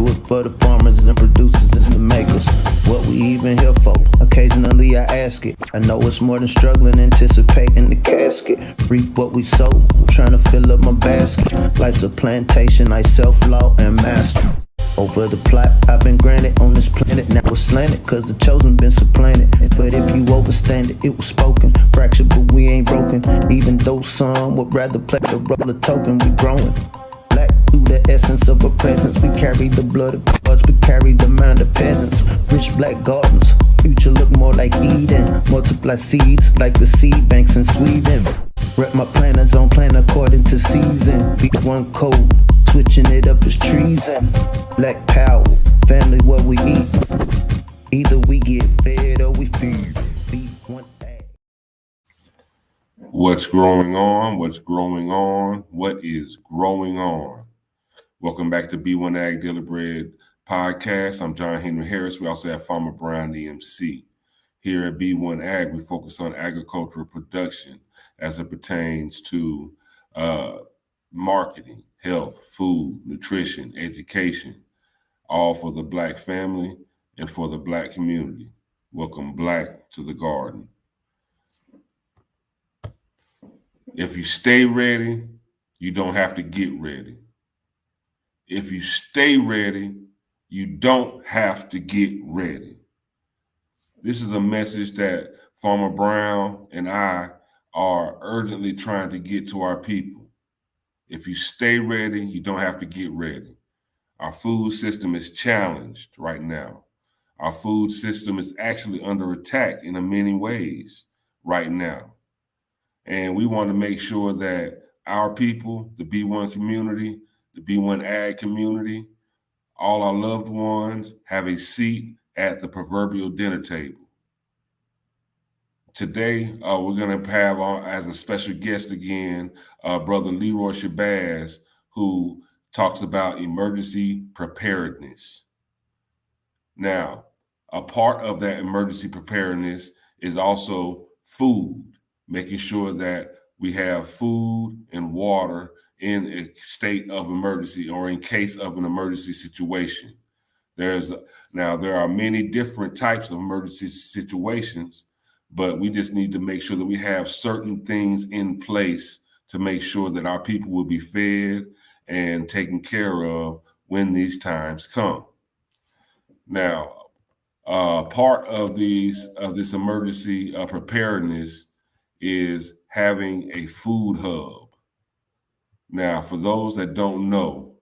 do it for the farmers and producers and the makers. What we even here for? Occasionally I ask it. I know it's more than struggling, anticipating the casket. Reap what we sow, trying to fill up my basket. Life's a plantation, I self-law and master. Over the plot I've been granted on this planet. Now it's slanted, cause the chosen been supplanted. But if you overstand it, it was spoken. Fractured, but we ain't broken. Even though some would rather play the role of token, we growing. Black through the essence of our presence. We carry the blood of gods, we carry the mind of peasants. Rich black gardens, future look more like Eden. Multiply seeds like the seed banks in Sweden. Rep my planners on plan according to season. Be one code, switching it up is treason. Black power, family what we eat. Either we get fed or we feed. Be one ag. What's growing on? What's growing on? What is growing on? Welcome back to B1 Ag Daily Bread podcast. I'm John Henry Harris. We also have Farmer Brown EMC. Here at B1 Ag, we focus on agricultural production as it pertains to marketing, health, food, nutrition, education, all for the Black family and for the Black community. Welcome Black to the garden. If you stay ready, you don't have to get ready. If you stay ready, you don't have to get ready. This is a message that Farmer Brown and I are urgently trying to get to our people. If you stay ready, you don't have to get ready. Our food system is challenged right now. Our food system is actually under attack in many ways right now. And we want to make sure that our people, the B1 community, the B1 Ag community, all our loved ones have a seat at the proverbial dinner table. Today, we're going to have on as a special guest again, Brother Leroy Shabazz, who talks about emergency preparedness. Now, a part of that emergency preparedness is also food, making sure that we have food and water in a state of emergency or in case of an emergency situation. There are many different types of emergency situations, but we just need to make sure that we have certain things in place to make sure that our people will be fed and taken care of when these times come. Now, part of this emergency preparedness is having a food hub. Now, for those that don't know,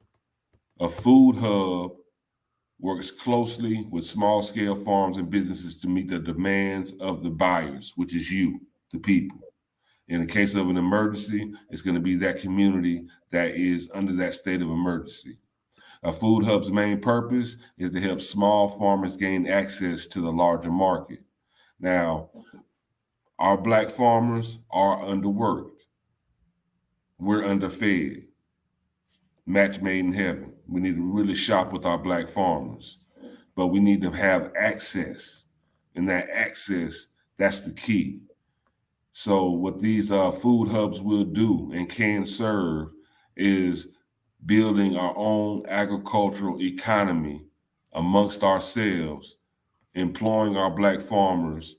a food hub works closely with small-scale farms and businesses to meet the demands of the buyers, which is you, the people. In the case of an emergency, it's going to be that community that is under that state of emergency. A food hub's main purpose is to help small farmers gain access to the larger market. Now, our Black farmers are underworked. We're underfed. Match made in heaven. We need to really shop with our Black farmers, but we need to have access, and that access, that's the key. So what these food hubs will do and can serve is building our own agricultural economy amongst ourselves, employing our Black farmers,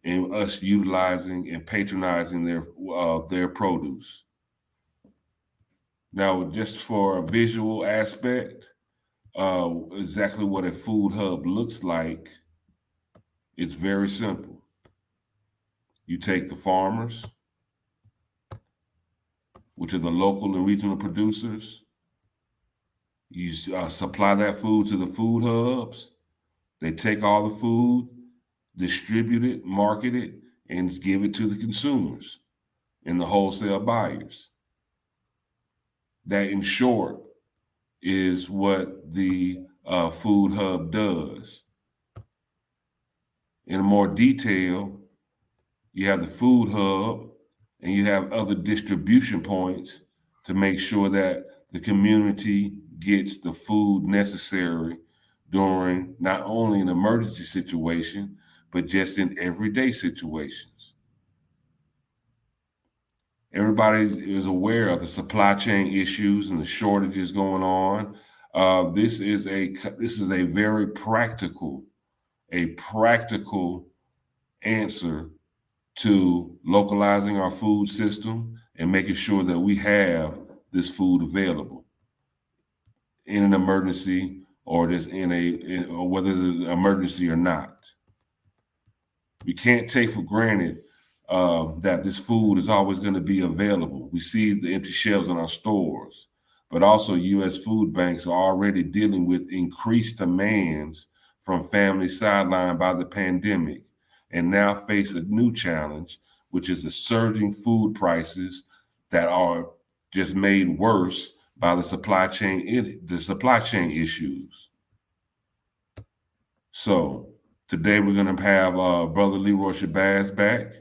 and us utilizing and patronizing their produce. Now, just for a visual aspect, exactly what a food hub looks like, it's very simple. You take the farmers, which are the local and regional producers. You supply that food to the food hubs. They take all the food, distribute it, market it, and give it to the consumers and the wholesale buyers. That, in short, is what the food hub does. In more detail, you have the food hub and you have other distribution points to make sure that the community gets the food necessary during not only an emergency situation, but just in everyday situations. Everybody is aware of the supply chain issues and the shortages going on. This is a very practical answer to localizing our food system and making sure that we have this food available in an emergency, or or whether it's an emergency or not. We can't take for granted that this food is always going to be available. We see the empty shelves in our stores, but also U.S. food banks are already dealing with increased demands from families sidelined by the pandemic and now face a new challenge, which is the surging food prices that are just made worse by the supply chain issues. So today we're going to have Brother Leroy Shabazz back,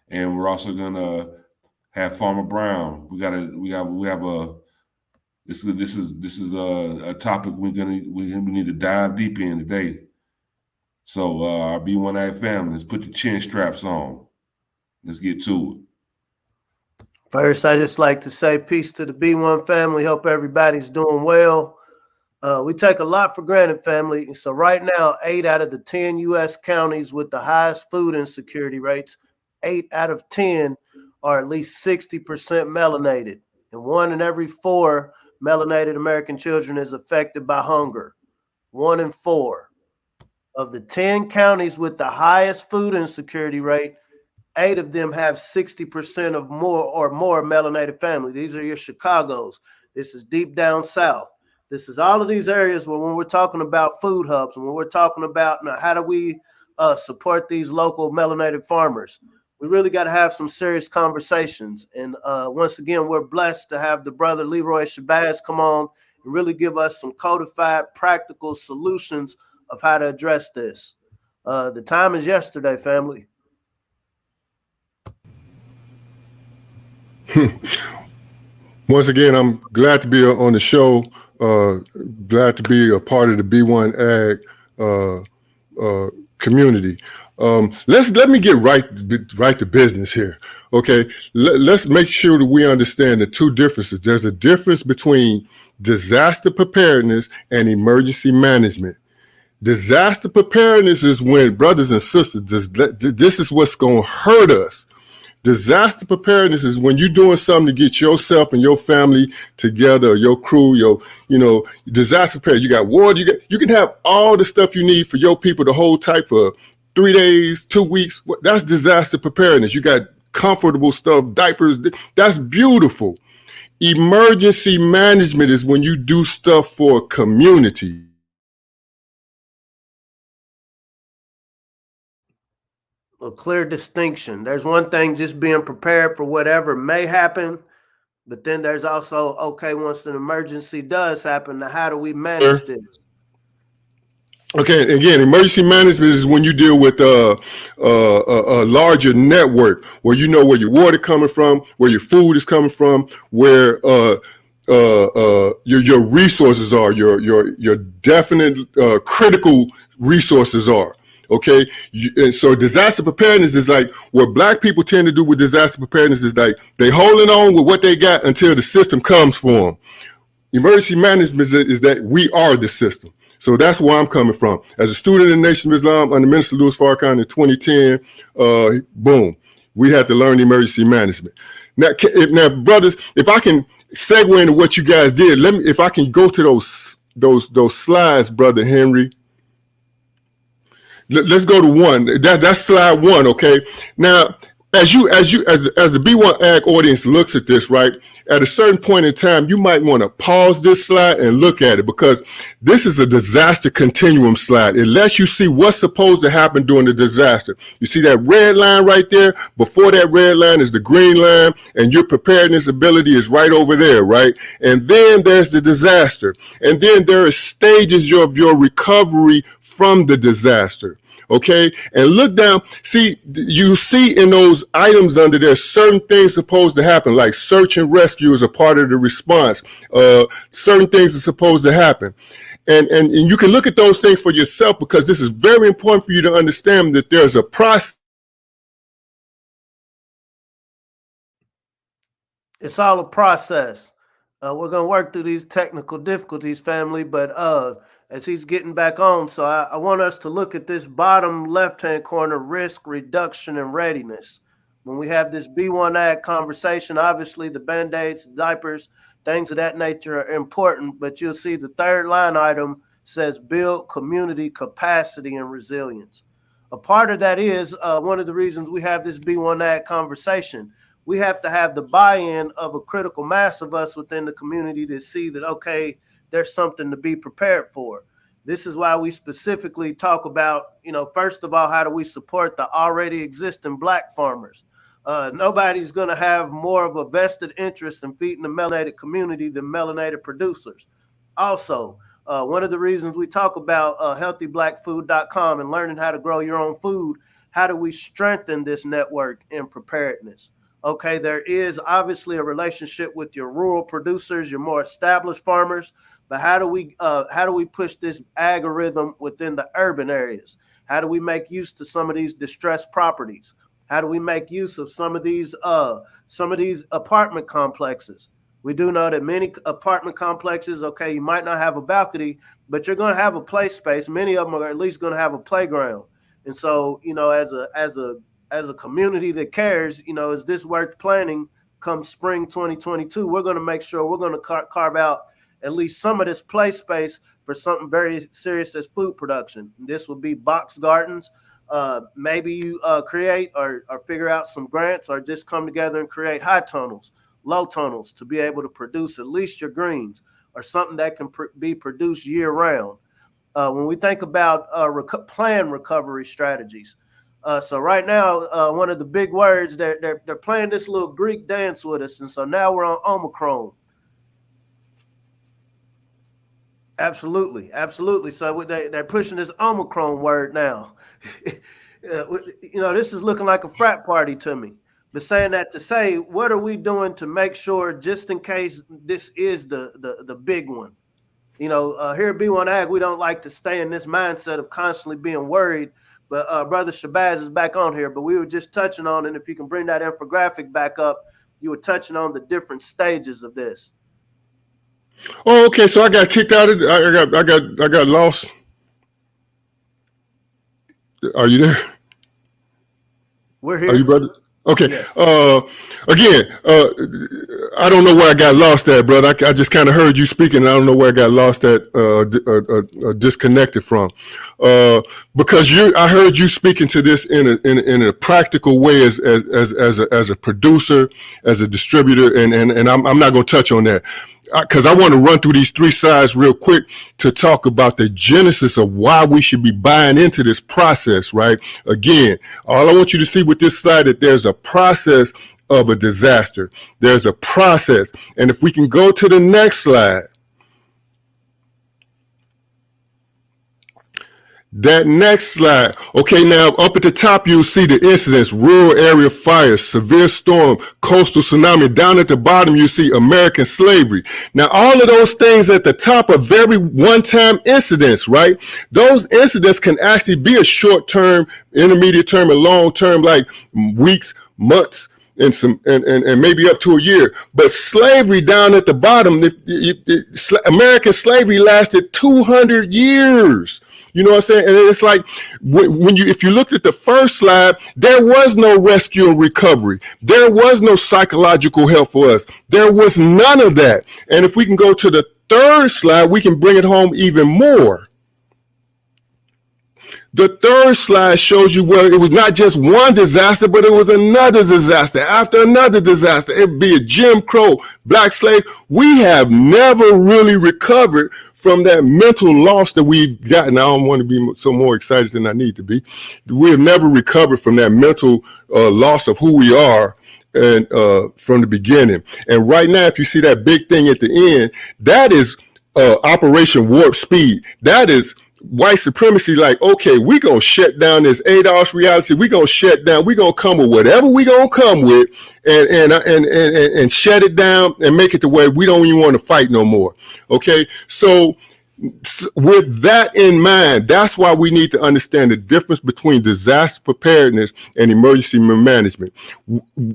and we're also going to have Farmer Brown. This is a topic we need to dive deep in today. So our B1A family, let's put the chin straps on. Let's get to it. First, I just like to say peace to the B1 family. Hope everybody's doing well. We take a lot for granted, family. So right now, 8 out of the 10 U.S. counties with the highest food insecurity rates, 8 out of 10 are at least 60% melanated. And 1 in every 4 melanated American children is affected by hunger. 1 in 4. Of the 10 counties with the highest food insecurity rate, 8 of them have 60% of more melanated families. These are your Chicagos. This is deep down south. This is all of these areas where when we're talking about food hubs, and when we're talking about how do we support these local melanated farmers, we really got to have some serious conversations. And once again, we're blessed to have the brother Leroy Shabazz come on and really give us some codified, practical solutions of how to address this. The time is yesterday, family. Once again, I'm glad to be on the show. Glad to be a part of the B1 Ag community. Let me get right to business here. Okay, let's make sure that we understand the two differences. There's a difference between disaster preparedness and emergency management. Disaster preparedness is when, brothers and sisters, this is what's going to hurt us. Disaster preparedness is when you're doing something to get yourself and your family together, your crew, disaster prepared. You got water, you can have all the stuff you need for your people to hold tight for 3 days, 2 weeks. That's disaster preparedness. You got comfortable stuff, diapers. That's beautiful. Emergency management is when you do stuff for a community. A clear distinction. There's one thing just being prepared for whatever may happen, but then there's also, okay, once an emergency does happen, now how do we manage this? Okay, again, emergency management is when you deal with a larger network where you know where your water coming from, where your food is coming from, where your resources are, your definite critical resources are. Okay, and so disaster preparedness is like what Black people tend to do with disaster preparedness is like they holding on with what they got until the system comes for them. Emergency management is that we are the system. So that's where I'm coming from. As a student in the Nation of Islam under Minister Louis Farrakhan in 2010, boom, we had to learn emergency management. Now, brothers, if I can segue into what you guys did, if I can go to those slides, Brother Henry. Let's go to one. That's slide 1, okay? Now, as the B1 Ag audience looks at this, right, at a certain point in time, you might want to pause this slide and look at it because this is a disaster continuum slide. It lets you see what's supposed to happen during the disaster. You see that red line right there? Before that red line is the green line, and your preparedness ability is right over there, right? And then there's the disaster. And then there are stages of your recovery from the disaster. Okay, and look down, you see in those items under there, certain things supposed to happen, like search and rescue is a part of the response. Certain things are supposed to happen. And you can look at those things for yourself because this is very important for you to understand that there's a process. It's all a process. We're going to work through these technical difficulties, family, but as he's getting back on, so I want us to look at this bottom left-hand corner, risk reduction and readiness. When we have this B1 Ag conversation, obviously the Band-Aids, diapers, things of that nature are important, but you'll see the third line item says build community capacity and resilience. A part of that is one of the reasons we have this B1 Ag conversation. We have to have the buy-in of a critical mass of us within the community to see that, okay, there's something to be prepared for. This is why we specifically talk about, first of all, how do we support the already existing Black farmers? Nobody's going to have more of a vested interest in feeding the melanated community than melanated producers. Also, one of the reasons we talk about healthyblackfood.com and learning how to grow your own food, how do we strengthen this network in preparedness? Okay, there is obviously a relationship with your rural producers, your more established farmers, but how do we push this algorithm within the urban areas? How do we make use to some of these distressed properties? How do we make use of some of these apartment complexes? We do know that many apartment complexes, okay, you might not have a balcony, but you're going to have a play space. Many of them are at least going to have a playground. And so, as a community that cares, is this worth planning come spring 2022? We're going to make sure we're going to carve out at least some of this play space for something very serious as food production. This would be box gardens. Maybe you create or figure out some grants or just come together and create high tunnels, low tunnels to be able to produce at least your greens or something that can be produced year round. When we think about plan recovery strategies, so right now, one of the big words, they're playing this little Greek dance with us. And so now we're on Omicron. Absolutely. So they're pushing this Omicron word now. This is looking like a frat party to me. But saying that to say, what are we doing to make sure, just in case this is the big one? Here at B1 Ag, we don't like to stay in this mindset of constantly being worried. But Brother Shabazz is back on here. But we were just touching on, and if you can bring that infographic back up, you were touching on the different stages of this. Oh, okay. So I got kicked out of I got lost. Are you there? We're here. Are you, brother? Okay. Yeah. Again, I don't know where I got lost at, brother. I just kind of heard you speaking, and I don't know where I got lost at, disconnected from. Because I heard you speaking to this in a practical way as a producer, as a distributor, and I'm not going to touch on that. Because I want to run through these three sides real quick to talk about the genesis of why we should be buying into this process, right? Again, all I want you to see with this slide that there's a process of a disaster. There's a process. And if we can go to the next slide. That next slide. Okay, now up at the top, you'll see the incidents: rural area fires, severe storm, coastal tsunami. Down at the bottom, you see American slavery. Now, all of those things at the top are very one-time incidents, right? Those incidents can actually be a short-term, intermediate term, and long-term, like weeks, months, and maybe up to a year. But slavery down at the bottom, American slavery lasted 200 years. You know what I'm saying? And it's like if you looked at the first slide, there was no rescue and recovery. There was no psychological help for us. There was none of that. And if we can go to the third slide, we can bring it home even more. The third slide shows you where it was not just one disaster, but it was another disaster after another disaster. It'd be a Jim Crow, black slave. We have never really recovered from that mental loss that we've gotten. I don't want to be so more excited than I need to be. We have never recovered from that mental loss of who we are and from the beginning. And right now, if you see that big thing at the end, that is Operation Warp Speed. That is white supremacy. Like, okay, we're going to shut down this ADOS reality. We're going to shut down. We're going to come with whatever we're going to come with and shut it down and make it to where we don't even want to fight no more. Okay, so with that in mind, that's why we need to understand the difference between disaster preparedness and emergency management.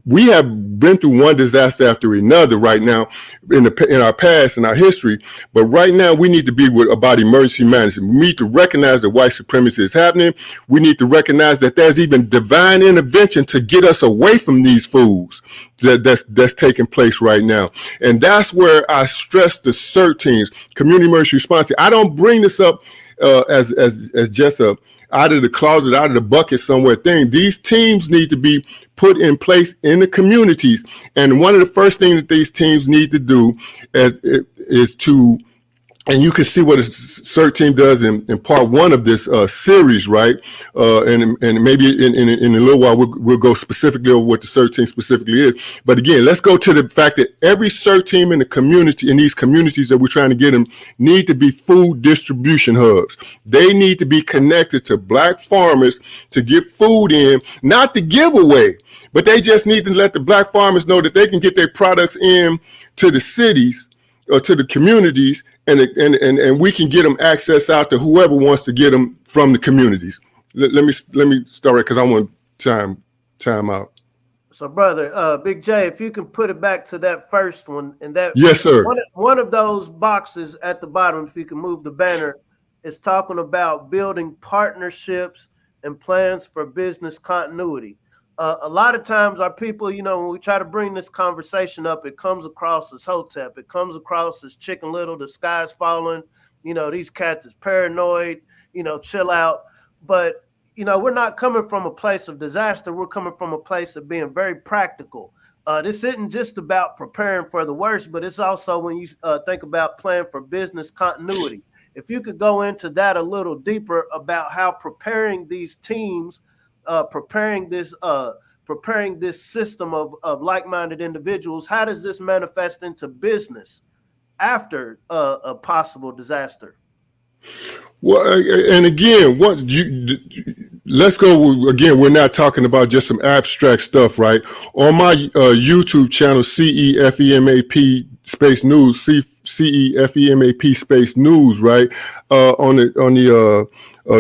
We have been through one disaster after another right now in our past, in our history, but right now we need to be about emergency management. We need to recognize that white supremacy is happening. We need to recognize that there's even divine intervention to get us away from these fools that's taking place right now. And that's where I stress the CERT teams, community emergency response. I don't bring this up as just a out of the closet, out of the bucket somewhere thing. These teams need to be put in place in the communities. And one of the first things that these teams need to do is to, and you can see what a CERT team does in part one of this series, right? And maybe in a little while we'll go specifically over what the CERT team specifically is. But again, let's go to the fact that every CERT team in the community, in these communities that we're trying to get them, need to be food distribution hubs. They need to be connected to Black farmers to get food in, not to give away, but they just need to let the Black farmers know that they can get their products in to the cities or to the communities, and we can get them access out to whoever wants to get them from the communities. Let me start right, because I want time out. So, brother, Big J, if you can put it back to that first one, and that yes, sir. One of those boxes at the bottom, if you can move the banner, is talking about building partnerships and plans for business continuity. A lot of times our people, when we try to bring this conversation up, it comes across as hotep. It comes across as Chicken Little, the sky's falling. These cats is paranoid, chill out. But, we're not coming from a place of disaster. We're coming from a place of being very practical. This isn't just about preparing for the worst, but it's also when you think about planning for business continuity. If you could go into that a little deeper about how preparing these teams, preparing this system of like-minded individuals, how does this manifest into business after a possible disaster? Well, and again, let's go again. We're not talking about just some abstract stuff, right? On my YouTube channel, CEFEMAP space news, CEFEMAP space news, right? On the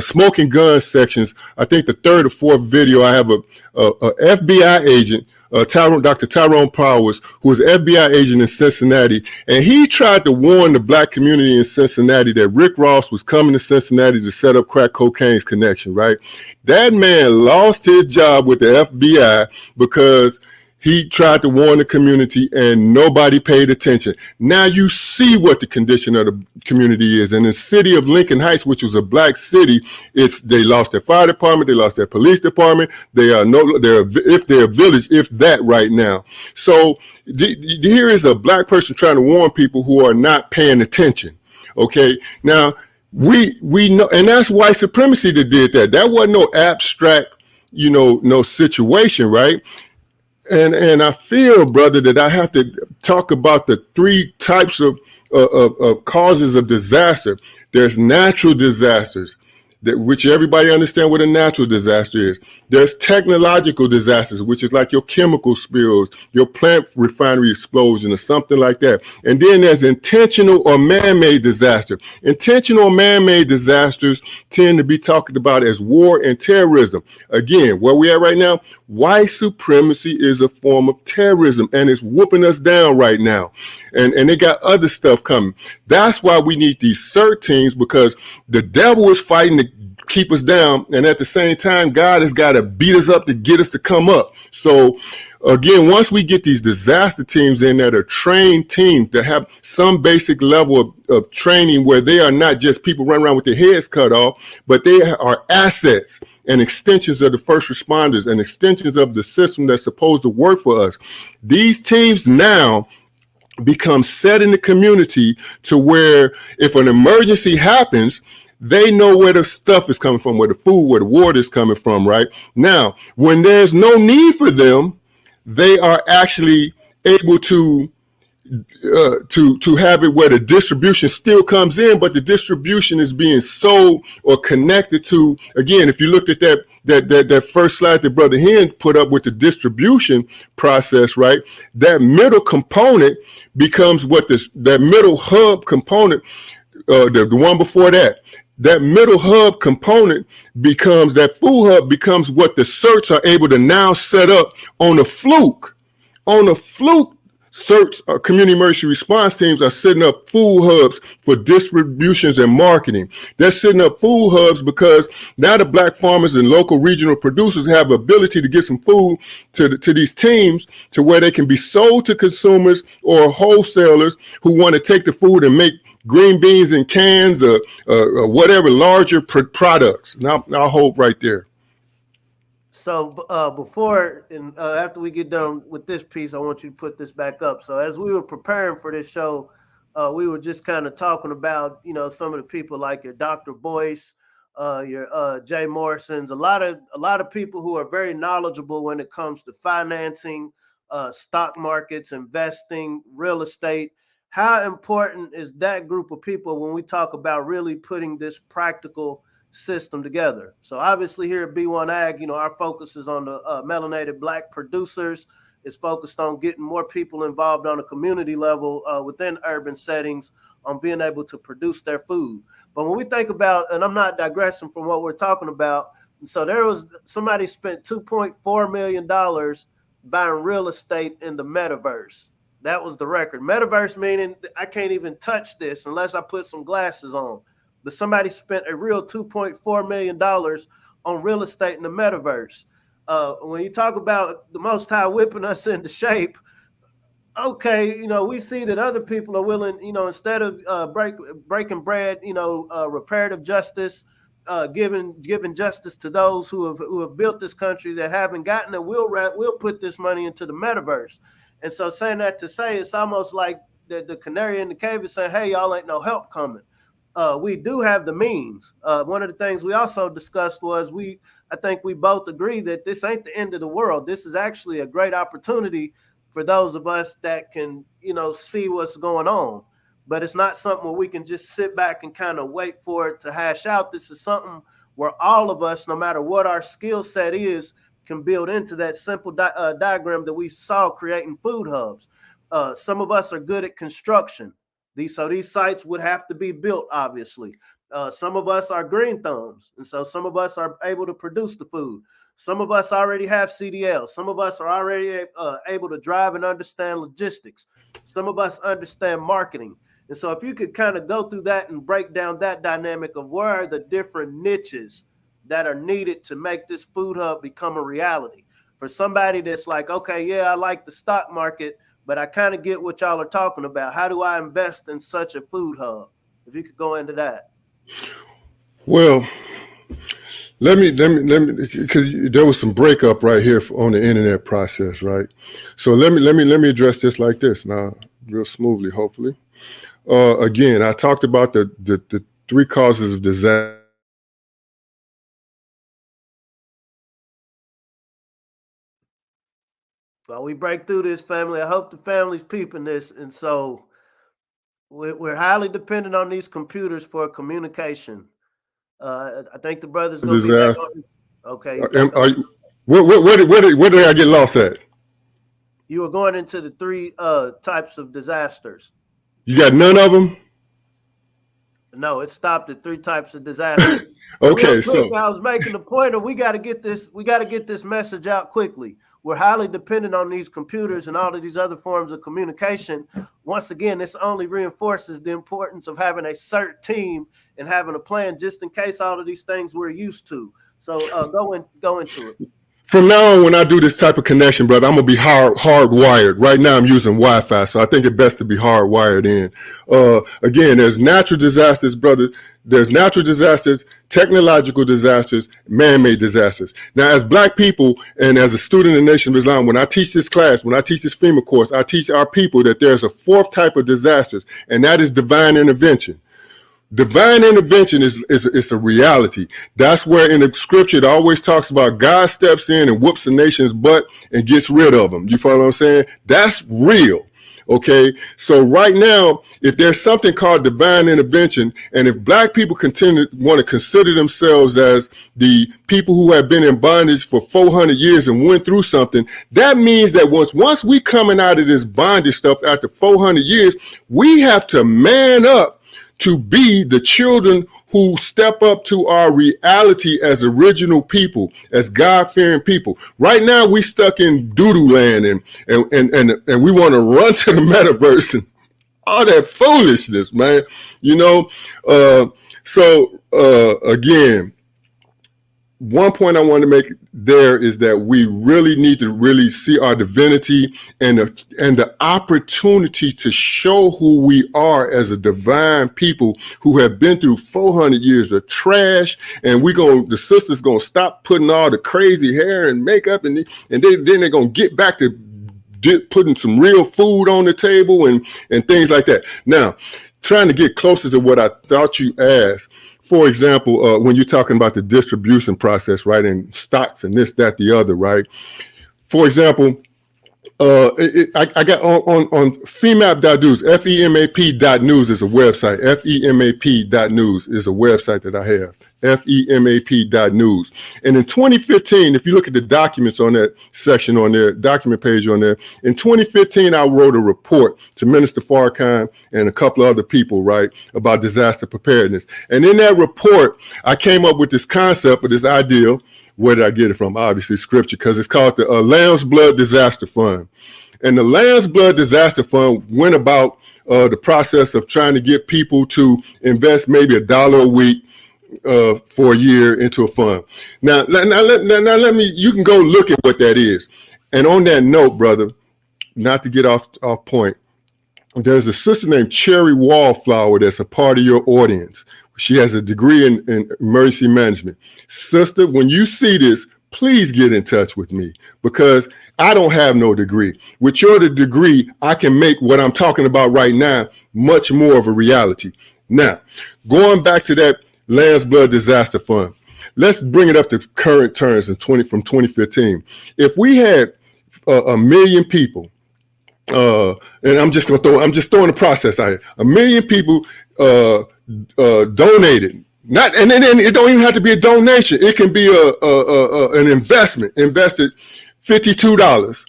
smoking gun sections, I think the third or fourth video, I have a FBI agent, Dr. Tyrone Powers, who was an FBI agent in Cincinnati, and he tried to warn the Black community in Cincinnati that Rick Ross was coming to Cincinnati to set up crack cocaine's connection, right? That man lost his job with the FBI because he tried to warn the community and nobody paid attention. Now you see what the condition of the community is. And the city of Lincoln Heights, which was a Black city, they lost their fire department, they lost their police department. They're a village, if that right now. So here is a Black person trying to warn people who are not paying attention. Okay, now we know, and that's white supremacy that did that. That wasn't no abstract, no situation, right? And I feel, brother, that I have to talk about the three types of causes of disaster. There's natural disasters, which everybody understand what a natural disaster is. There's technological disasters, which is like your chemical spills, your plant refinery explosion or something like that. And then there's intentional or man-made disaster. Intentional or man-made disasters tend to be talked about as war and terrorism. Again, where we at right now, white supremacy is a form of terrorism, and it's whooping us down right now. And they got other stuff coming. That's why we need these CERT teams, because the devil is fighting to keep us down, and at the same time, God has got to beat us up to get us to come up. So again, once we get these disaster teams in that are trained teams that have some basic level of training, where they are not just people running around with their heads cut off, but they are assets and extensions of the first responders and extensions of the system that's supposed to work for us. These teams now become set in the community to where if an emergency happens, they know where the stuff is coming from, where the food, where the water is coming from, right? Now, when there's no need for them, they are actually able to have it where the distribution still comes in, but the distribution is being sold or connected to. Again, if you looked at that first slide that Brother Hen put up with the distribution process, right? That middle component becomes that middle hub component the one before that. That middle hub component that food hub becomes what the certs are able to now set up on a fluke. On a fluke, certs community emergency response teams are setting up food hubs for distributions and marketing. They're setting up food hubs because now the black farmers and local regional producers have the ability to get some food to these teams to where they can be sold to consumers or wholesalers who want to take the food and make green beans in cans or whatever larger products. Now I'll hold right there. So before and after we get done with this piece, I want you to put this back up. So as we were preparing for this show, we were just kind of talking about, some of the people like your Dr. Boyce, your Jay Morrison's, a lot of people who are very knowledgeable when it comes to financing, stock markets, investing, real estate. How important is that group of people when we talk about really putting this practical system together? So obviously here at B1 Ag, our focus is on the melanated black producers. It's focused on getting more people involved on a community level within urban settings on being able to produce their food. But when we think about, and I'm not digressing from what we're talking about, so there was somebody spent $2.4 million buying real estate in the metaverse. That was the record. Metaverse meaning I can't even touch this unless I put some glasses on. But somebody spent a real $2.4 million on real estate in the metaverse. When you talk about the Most High whipping us into shape, okay, we see that other people are willing, instead of breaking bread, reparative justice, giving justice to those who have built this country that haven't gotten it. We'll put this money into the metaverse. And so saying that to say, it's almost like the canary in the cave is saying, hey, y'all ain't no help coming. We do have the means. One of the things we also discussed was I think we both agree that this ain't the end of the world. This is actually a great opportunity for those of us that can, see what's going on. But it's not something where we can just sit back and kind of wait for it to hash out. This is something where all of us, no matter what our skill set is, can build into that simple diagram that we saw creating food hubs. Some of us are good at construction. These sites would have to be built, obviously. Some of us are green thumbs, and so some of us are able to produce the food. Some of us already have CDLs. Some of us are already able to drive and understand logistics. Some of us understand marketing. And so if you could kind of go through that and break down that dynamic of where are the different niches that are needed to make this food hub become a reality. For somebody that's like, okay, yeah, I like the stock market, but I kind of get what y'all are talking about. How do I invest in such a food hub? If you could go into that. Well, let me, because there was some breakup right here on the internet process, right? So let me address this like this now, real smoothly, hopefully. Again, I talked about the three causes of disaster. Well, we break through this, family. I hope the family's peeping this. And so we're highly dependent on these computers for communication. I think the brothers going to be back on. Okay. Where did I get lost at? You were going into the three types of disasters. You got none of them? No, it stopped at three types of disasters. Okay, so I was making the point of we got to get this message out quickly. We're highly dependent on these computers and all of these other forms of communication. Once again, this only reinforces the importance of having a CERT team and having a plan just in case all of these things we're used to. So go into it. From now on, when I do this type of connection, brother, I'm going to be hardwired. Right now, I'm using Wi-Fi, so I think it's best to be hardwired in. Again, there's natural disasters, brother. There's natural disasters, technological disasters, man-made disasters. Now, as Black people and as a student in the Nation of Islam, when I teach this class, when I teach this FEMA course, I teach our people that there's a fourth type of disasters, and that is divine intervention. Divine intervention is a reality. That's where in the scripture it always talks about God steps in and whoops the nation's butt and gets rid of them. You follow what I'm saying? That's real. Okay, so right now, if there's something called divine intervention, and if Black people want to consider themselves as the people who have been in bondage for 400 years and went through something, that means that once we coming out of this bondage stuff after 400 years, we have to man up to be the children who step up to our reality as original people, as God-fearing people. Right now, we stuck in doo-doo land, and we want to run to the metaverse and all that foolishness, man. You know, again, one point I want to make there is that we really need to really see our divinity and the opportunity to show who we are as a divine people who have been through 400 years of trash. And the sisters gonna stop putting all the crazy hair and makeup, and then they're gonna get back to putting some real food on the table and things like that. Now, trying to get closer to what I thought you asked. For example, when you're talking about the distribution process, right, and stocks and this, that, the other, right? For example, I got on FEMAP.news, FEMAP.news is a website. FEMAP.news is a website that I have. FEMAP.news. And in 2015, if you look at the documents on that section on there, document page on there, in 2015, I wrote a report to Minister Farrakhan and a couple of other people, right, about disaster preparedness. And in that report, I came up with this concept or this idea. Where did I get it from? Obviously, scripture, because it's called the Lamb's Blood Disaster Fund. And the Lamb's Blood Disaster Fund went about the process of trying to get people to invest maybe $1 a week for a year into a fund. Now let me, you can go look at what that is. And on that note, brother, not to get off point, there's a sister named Cherry Wallflower that's a part of your audience. She has a degree in emergency management. Sister, when you see this, please get in touch with me, because I don't have no degree. With your degree, I can make what I'm talking about right now much more of a reality. Now, going back to that Lamb's Blood Disaster Fund, let's bring it up to current terms from 2015. If we had a million people, and I'm just throwing the process out here, 1 million people donated, and then it don't even have to be a donation. It can be an investment. Invested $52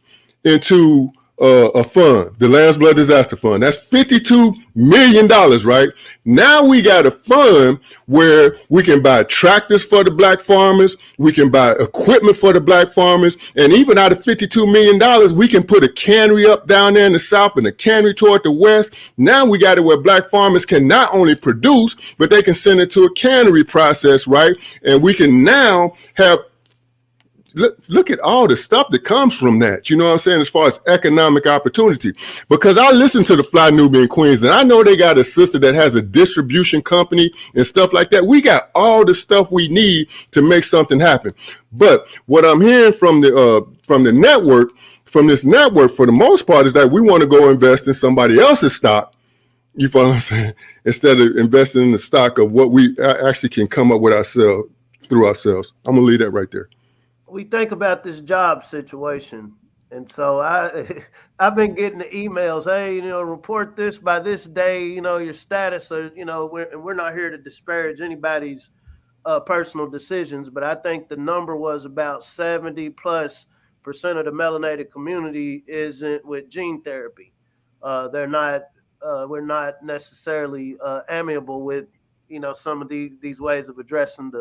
into a fund, the Lamb's Blood Disaster Fund. That's $52 million, right? Now we got a fund where we can buy tractors for the black farmers, we can buy equipment for the black farmers, and even out of $52 million, we can put a cannery up down there in the south and a cannery toward the west. Now we got it where black farmers can not only produce, but they can send it to a cannery process, right? And we can now have look at all the stuff that comes from that, you know what I'm saying, as far as economic opportunity. Because I listen to the Fly Nubian Queens, and I know they got a sister that has a distribution company and stuff like that. We got all the stuff we need to make something happen. But what I'm hearing from the network, from this network, for the most part, is that we want to go invest in somebody else's stock. You follow what I'm saying? Instead of investing in the stock of what we actually can come up with ourselves through ourselves. I'm gonna leave that right there. We think about this job situation, and so I've been getting the emails, hey, report this by this day, your status, or we're not here to disparage anybody's personal decisions, but I think the number was about 70+% of the melanated community isn't with gene therapy. We're not necessarily amiable with some of these ways of addressing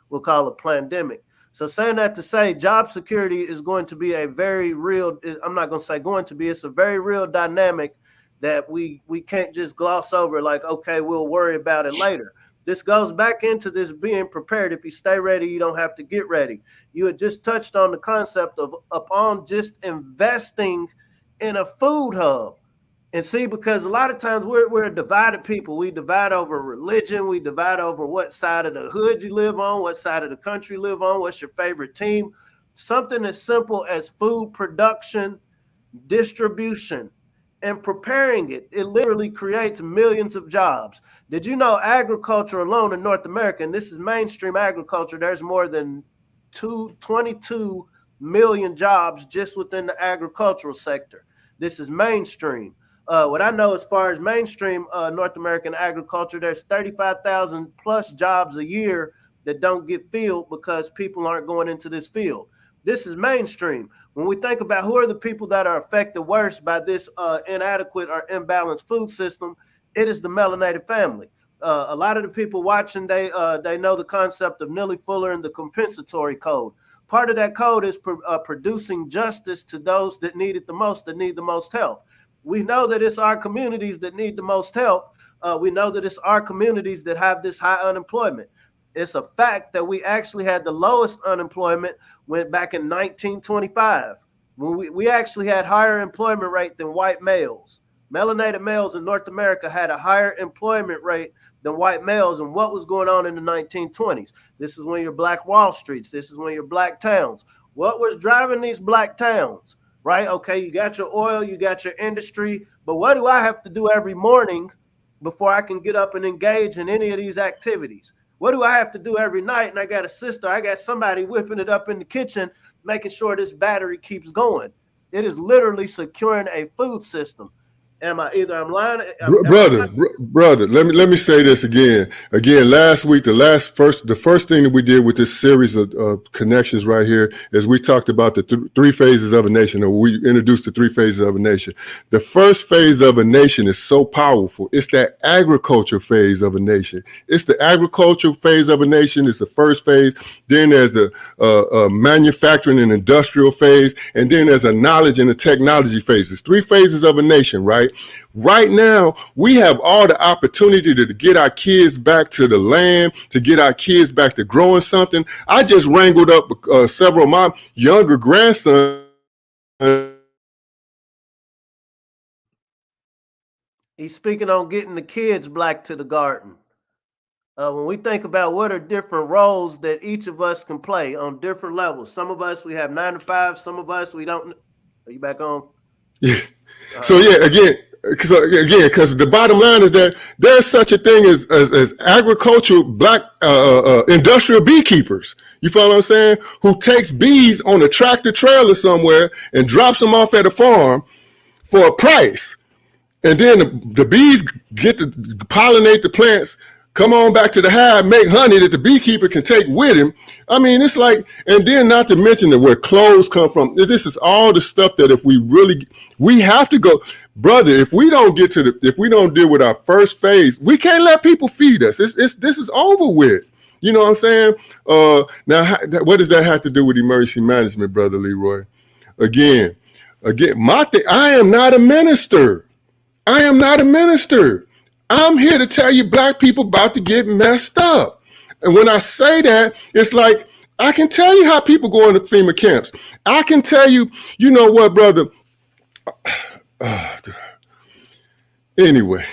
we'll call it pandemic. So saying that to say, job security is going to be a very real, I'm not going to say going to be, it's a very real dynamic that we can't just gloss over like, okay, we'll worry about it later. This goes back into this being prepared. If you stay ready, you don't have to get ready. You had just touched on the concept of upon just investing in a food hub. And see, because a lot of times we're a divided people. We divide over religion. We divide over what side of the hood you live on, what side of the country you live on, what's your favorite team. Something as simple as food production, distribution, and preparing it. It literally creates millions of jobs. Did you know agriculture alone in North America, and this is mainstream agriculture, there's more than 22 million jobs just within the agricultural sector. This is mainstream. What I know as far as mainstream North American agriculture, there's 35,000 plus jobs a year that don't get filled because people aren't going into this field. This is mainstream. When we think about who are the people that are affected worst by this inadequate or imbalanced food system, it is the melanated family. A lot of the people watching, they know the concept of Neely Fuller and the compensatory code. Part of that code is producing justice to those that need it the most, that need the most help. We know that it's our communities that need the most help. We know that it's our communities that have this high unemployment. It's a fact that we actually had the lowest unemployment went back in 1925. When we actually had higher employment rate than white males. Melanated males in North America had a higher employment rate than white males. And what was going on in the 1920s? This is when your black Wall Streets. This is when your black towns. What was driving these black towns, right? Okay, you got your oil, you got your industry, but what do I have to do every morning before I can get up and engage in any of these activities? What do I have to do every night? And I got a sister, I got somebody whipping it up in the kitchen, making sure this battery keeps going. It is literally securing a food system. I'm lying? Brother, let me say this again. Last week, the first thing that we did with this series of connections right here is we talked about the three phases of a nation, or we introduced the three phases of a nation. The first phase of a nation is so powerful. It's that agriculture phase of a nation. It's the agricultural phase of a nation. It's the first phase. Then there's a manufacturing and industrial phase, and then there's a knowledge and a technology phase. There's three phases of a nation, right? Right now, we have all the opportunity to get our kids back to the land, to get our kids back to growing something. I just wrangled up several of my younger grandsons. He's speaking on getting the kids back to the garden. When we think about what are different roles that each of us can play on different levels. Some of us, we have 9 to 5. Some of us, we don't. Are you back on? Yeah. So because the bottom line is that there's such a thing as agricultural black industrial beekeepers. You follow what I'm saying? Who takes bees on a tractor trailer somewhere and drops them off at a farm for a price, and then the bees get to pollinate the plants, come on back to the hive, make honey that the beekeeper can take with him. I mean, it's like, and then not to mention that where clothes come from. This is all the stuff that if we have to go, brother, if we don't deal with our first phase, we can't let people feed us. This is over with. You know what I'm saying? Now, what does that have to do with emergency management, brother Leroy? Again, I am not a minister. I'm here to tell you black people about to get messed up. And when I say that, it's like, I can tell you how people go into FEMA camps. I can tell you, you know what, brother? Anyway,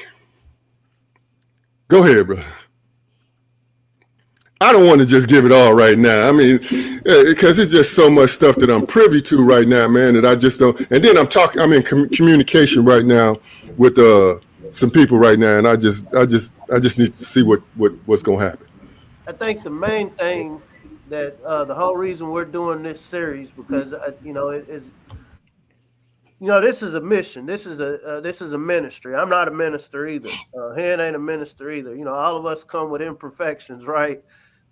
go ahead, brother. I don't want to just give it all right now. I mean, because it's just so much stuff that I'm privy to right now, man, that I just don't. And then I'm in communication right now with some people right now, and I just need to see what's going to happen. I think the main thing that the whole reason we're doing this series, because this is a mission. This is a ministry. I'm not a minister either. Hen ain't a minister either. All of us come with imperfections, right?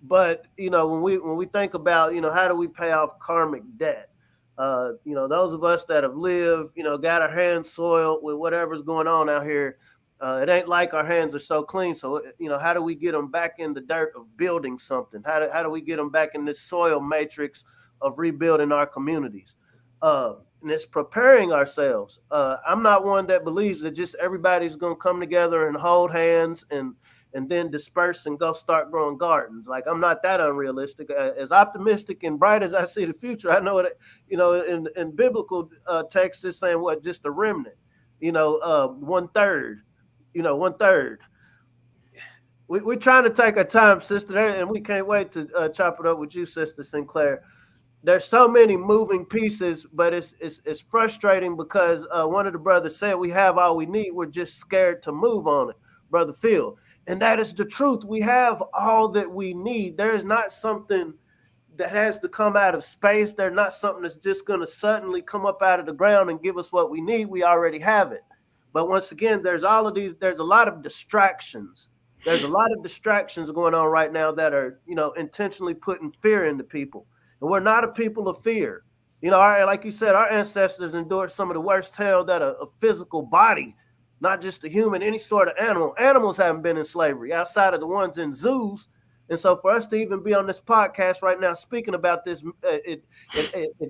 But when we think about how do we pay off karmic debt? Those of us that have lived, got our hands soiled with whatever's going on out here. It ain't like our hands are so clean. So, how do we get them back in the dirt of building something? How do we get them back in this soil matrix of rebuilding our communities? And it's preparing ourselves. I'm not one that believes that just everybody's going to come together and hold hands and then disperse and go start growing gardens. Like, I'm not that unrealistic. As optimistic and bright as I see the future, I know that, in biblical text, it's saying just a remnant, 1/3. 1/3. We're trying to take our time, sister, and we can't wait to chop it up with you, Sister Sinclair. There's so many moving pieces, but it's frustrating because one of the brothers said we have all we need. We're just scared to move on it, Brother Phil. And that is the truth. We have all that we need. There is not something that has to come out of space. There's not something that's just going to suddenly come up out of the ground and give us what we need. We already have it. But once again, there's a lot of distractions. There's a lot of distractions going on right now that are, intentionally putting fear into people. And we're not a people of fear. Like you said, our ancestors endured some of the worst hell that a physical body not just the human, any sort of animal. Animals haven't been in slavery outside of the ones in zoos. And so for us to even be on this podcast right now speaking about this, it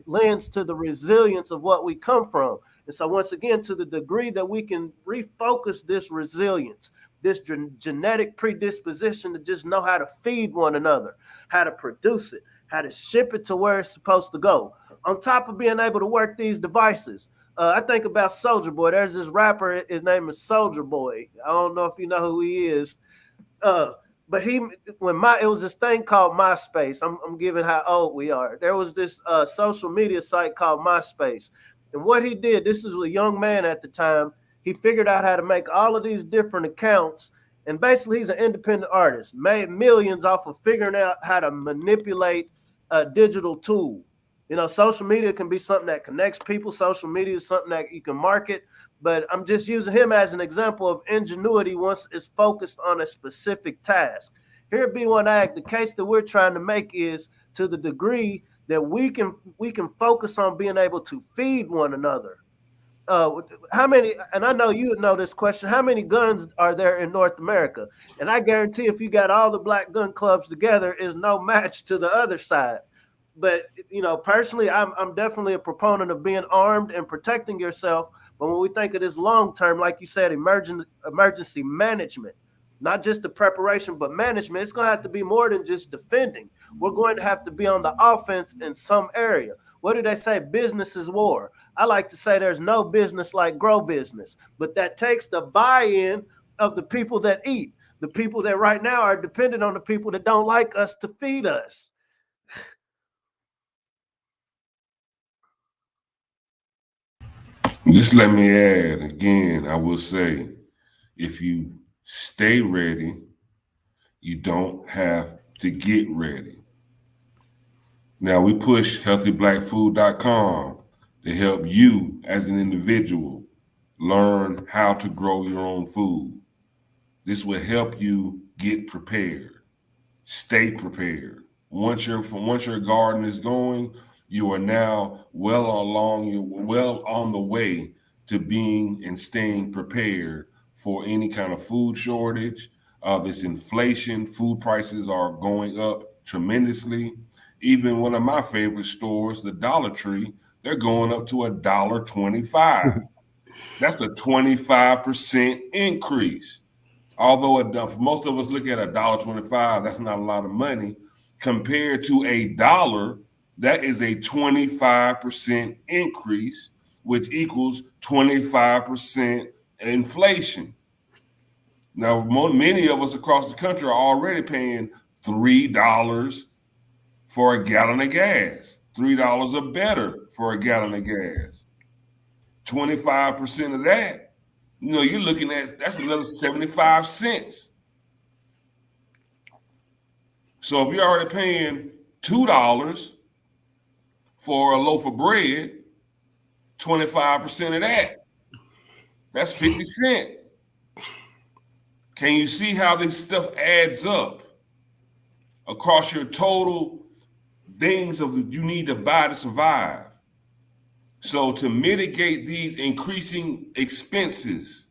lends to the resilience of what we come from. And so once again, to the degree that we can refocus this resilience, this genetic predisposition to just know how to feed one another, how to produce it, how to ship it to where it's supposed to go, on top of being able to work these devices. I think about Soulja Boy. There's this rapper, his name is Soulja Boy. I don't know if you know who he is. But it was this thing called MySpace. I'm giving how old we are. There was this social media site called MySpace. And what he did, this is a young man at the time, he figured out how to make all of these different accounts. And basically, he's an independent artist, made millions off of figuring out how to manipulate a digital tool. You know, social media can be something that connects people. Social media is something that you can market. But I'm just using him as an example of ingenuity once it's focused on a specific task. Here at B1 Ag, the case that we're trying to make is to the degree that we can focus on being able to feed one another. How many, and I know you would know this question, how many guns are there in North America? And I guarantee if you got all the black gun clubs together, is no match to the other side. But, you know, personally, I'm definitely a proponent of being armed and protecting yourself. But when we think of this long term, like you said, emergency management, not just the preparation, but management, it's going to have to be more than just defending. We're going to have to be on the offense in some area. What do they say? Business is war. I like to say there's no business like grow business, but that takes the buy-in of the people that eat, the people that right now are dependent on the people that don't like us to feed us. Just let me add again, I will say, if you stay ready, you don't have to get ready. Now, we push healthyblackfood.com to help you as an individual learn how to grow your own food. This will help you get prepared, stay prepared. Once your garden is going, you are now well on the way to being and staying prepared for any kind of food shortage. This inflation, food prices are going up tremendously. Even one of my favorite stores, the Dollar Tree, they're going up to $1.25. That's a 25% increase. Although most of us look at $1.25, that's not a lot of money. Compared to $1, that is a 25% increase, which equals 25% inflation. Now, many of us across the country are already paying $3 for a gallon of gas, $3 or better for a gallon of gas. 25% of that, you know, you're looking at, that's another 75 cents. So if you're already paying $2 for a loaf of bread, 25% of that, that's 50 cents. Can you see how this stuff adds up across your total things of you need to buy to survive? So to mitigate these increasing expenses,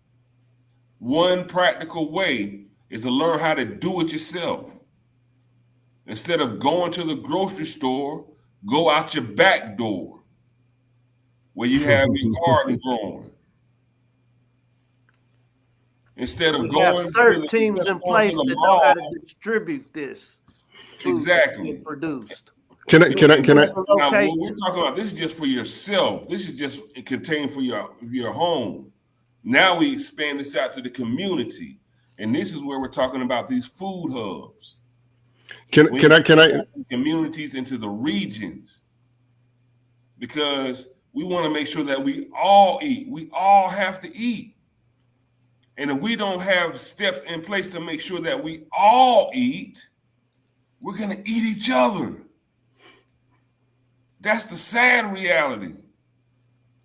one practical way is to learn how to do it yourself. Instead of going to the grocery store, go out your back door where you have your garden growing. Instead of going to certain teams in place that know how to distribute this. Exactly. Produced. Can I? Now, what we're talking about, this is just for yourself. This is just contained for your home. Now we expand this out to the community, and this is where we're talking about these food hubs. Can I? Communities into the regions, because we want to make sure that we all eat. We all have to eat. And if we don't have steps in place to make sure that we all eat, we're going to eat each other. That's the sad reality.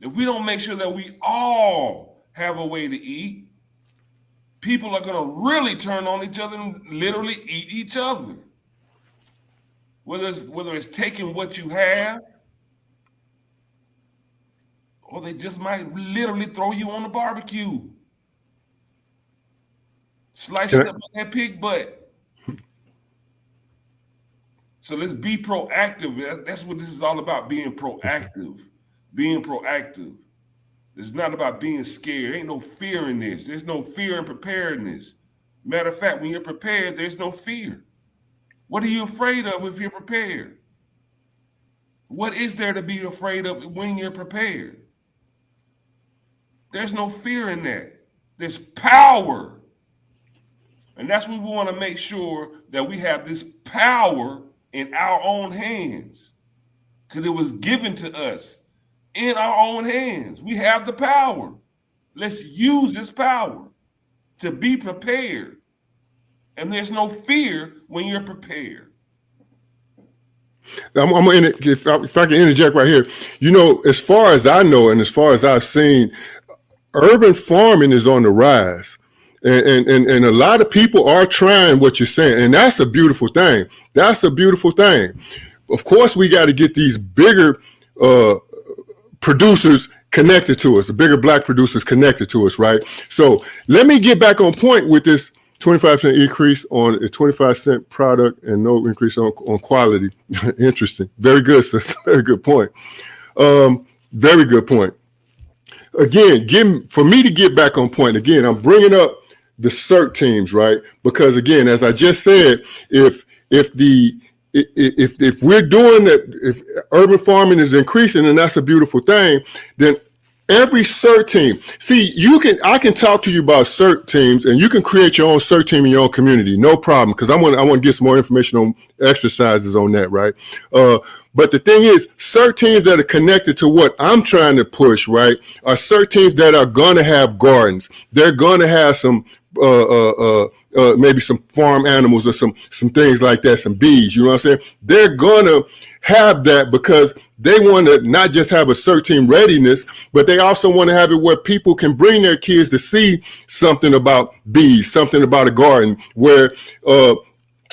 If we don't make sure that we all have a way to eat, people are going to really turn on each other and literally eat each other. Whether it's taking what you have, or they just might literally throw you on the barbecue. Slice it up with that pig butt. So let's be proactive. That's what this is all about, being proactive. Being proactive. It's not about being scared. Ain't no fear in this. There's no fear in preparedness. Matter of fact, when you're prepared, there's no fear. What are you afraid of if you're prepared? What is there to be afraid of when you're prepared? There's no fear in that. There's power. And that's what we want to make sure that we have this power in our own hands, because it was given to us in our own hands. We have the power. Let's use this power to be prepared. And there's no fear when you're prepared. I'm gonna if I can interject right here. You know, as far as I know and as far as I've seen, urban farming is on the rise. And a lot of people are trying what you're saying, and that's a beautiful thing. That's a beautiful thing. Of course, we got to get these bigger producers connected to us, the bigger black producers connected to us, right? So let me get back on point with this 25% increase on a 25-cent product and no increase on quality. Interesting. Very good, sis. Very good point. Very good point. Again, for me to get back on point, again, I'm bringing up the CERT teams, right? Because again, as I just said, if we're doing that, if urban farming is increasing, and that's a beautiful thing, then every CERT team, see, I can talk to you about CERT teams, and you can create your own CERT team in your own community, no problem, because I want to get some more information on exercises on that, right? But the thing is, CERT teams that are connected to what I'm trying to push, right, are CERT teams that are going to have gardens. They're going to have some maybe some farm animals or some things like that, some bees, you know what I'm saying? They're going to have that because they want to not just have a CERT team readiness, but they also want to have it where people can bring their kids to see something about bees, something about a garden, where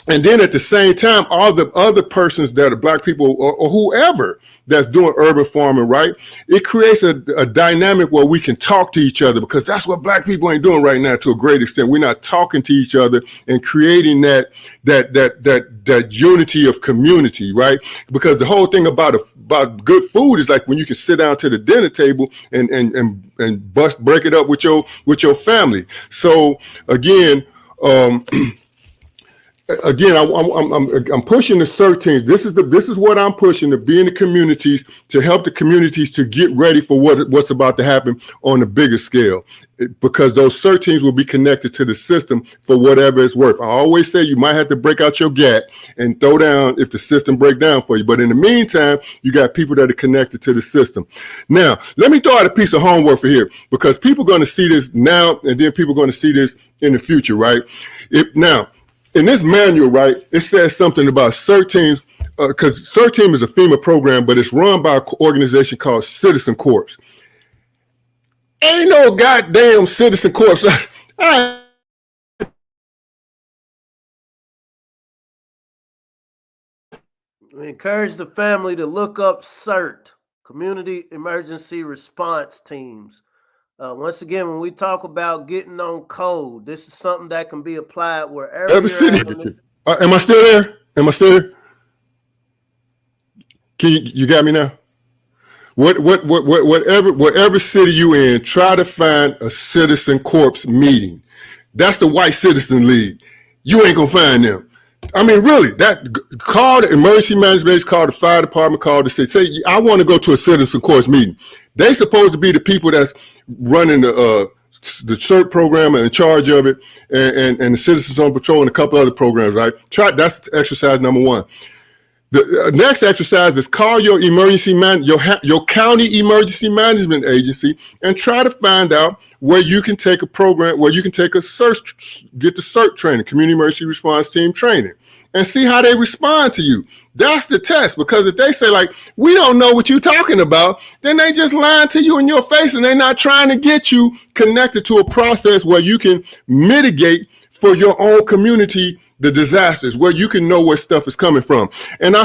and then at the same time, all the other persons that are black people or whoever that's doing urban farming, right? It creates a dynamic where we can talk to each other, because that's what black people ain't doing right now to a great extent. We're not talking to each other and creating that unity of community, right? Because the whole thing about good food is like when you can sit down to the dinner table and break it up with your family. So again, I'm pushing the CERT teams. This is what I'm pushing, to be in the communities, to help the communities to get ready for what's about to happen on a bigger scale, because those CERT teams will be connected to the system for whatever it's worth. I always say you might have to break out your gat and throw down if the system break down for you. But in the meantime, you got people that are connected to the system. Now, let me throw out a piece of homework for here, because people are going to see this now, and then people are going to see this in the future, right? Now, in this manual, right, it says something about CERT teams, because CERT team is a FEMA program, but it's run by an organization called Citizen Corps. Ain't no goddamn Citizen Corps. We encourage the family to look up CERT, Community Emergency Response Teams. Once again, when we talk about getting on code, this is something that can be applied wherever Every city. Am I still there? Am I still there? You got me now? Whatever city you in, try to find a Citizen Corps meeting. That's the White Citizen League. You ain't gonna find them. I mean, really, call the emergency management, call the fire department, call the city. Say, I want to go to a Citizen Corps meeting. They supposed to be the people that's running the CERT program and in charge of it, and the Citizens on Patrol and a couple other programs, right? That's exercise number one. The next exercise is call your your county emergency management agency and try to find out where you can take a program, where you can take get the CERT training, Community Emergency Response Team training, and see how they respond to you. That's the test, because if they say, like, we don't know what you're talking about, then they just lying to you in your face, and they're not trying to get you connected to a process where you can mitigate for your own community the disasters, where you can know where stuff is coming from. And I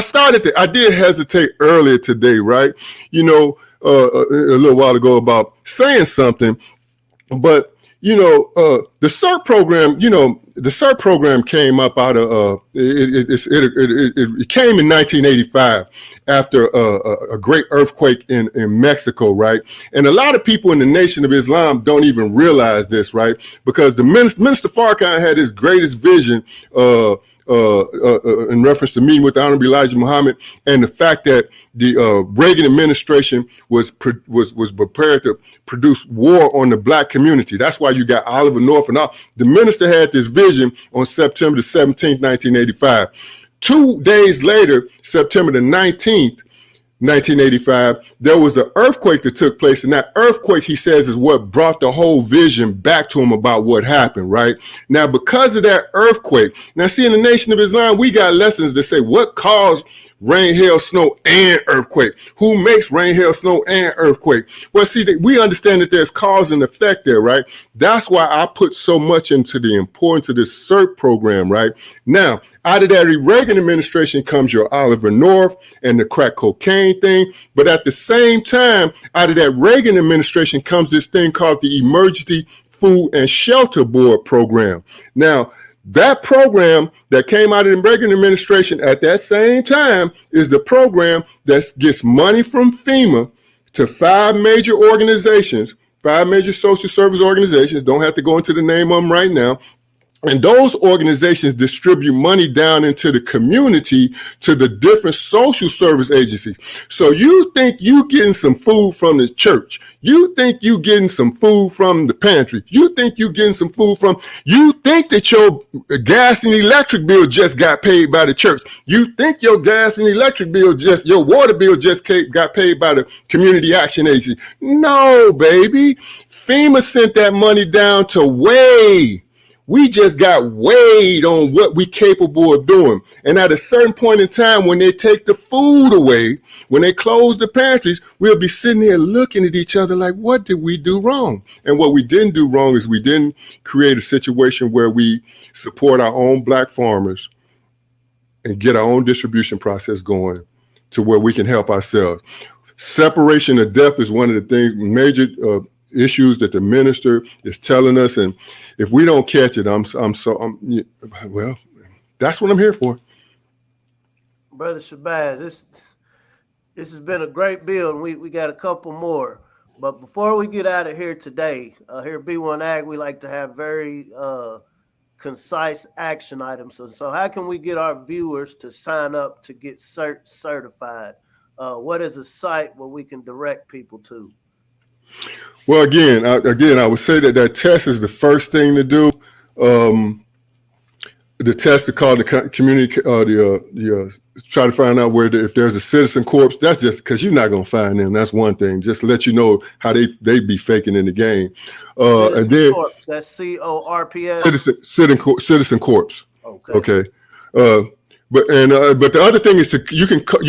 did hesitate earlier today, right? You know, a little while ago about saying something, but the CERT program, the CERT program came up out of, it came in 1985 after a great earthquake in Mexico, right? And a lot of people in the Nation of Islam don't even realize this, right? Because the Minister Farrakhan had his greatest vision in reference to meeting with the Honorable Elijah Muhammad, and the fact that the Reagan administration was prepared to produce war on the black community. That's why you got Oliver North and all. The minister had this vision on September the 17th, 1985. 2 days later, September the 19th, 1985, there was an earthquake that took place, and that earthquake, he says, is what brought the whole vision back to him about what happened, right? Now, because of that earthquake, now see, in the Nation of Islam, we got lessons that say what caused rain, hail, snow, and earthquake. Who makes rain, hail, snow, and earthquake? Well, see, we understand that there's cause and effect there, right? That's why I put so much into the importance of this CERT program, right? Now, out of that Reagan administration comes your Oliver North and the crack cocaine thing. But at the same time, out of that Reagan administration comes this thing called the Emergency Food and Shelter Board program. Now, that program that came out of the Reagan administration at that same time is the program that gets money from FEMA to 5 major organizations, 5 major social service organizations. Don't have to go into the name of them right now. And those organizations distribute money down into the community to the different social service agencies. So you think you getting some food from the church. You think you getting some food from the pantry. You think you getting some food from, you think that your gas and electric bill just got paid by the church. You think your gas and electric bill your water bill just got paid by the community action agency. No, baby. FEMA sent that money down to weigh. We just got weighed on what we capable of doing. And at a certain point in time, when they take the food away, when they close the pantries, we'll be sitting here looking at each other like, what did we do wrong? And what we didn't do wrong is we didn't create a situation where we support our own black farmers and get our own distribution process going to where we can help ourselves. Separation of death is one of the things, major issues that the minister is telling us, and if we don't catch it, well, that's what I'm here for. Brother Shabazz, this has been a great build. We got a couple more, but before we get out of here today, here at B1 Ag, we like to have very concise action items. So how can we get our viewers to sign up to get certified? What is a site where we can direct people to? Well, again, I would say that test is the first thing to do. The test is called the community, try to find out if there's a citizen corps. That's just because you're not going to find them. That's one thing. Just to let you know how they be faking in the game. And then corps, that's CORPS. Citizen corps. Okay. But the other thing is you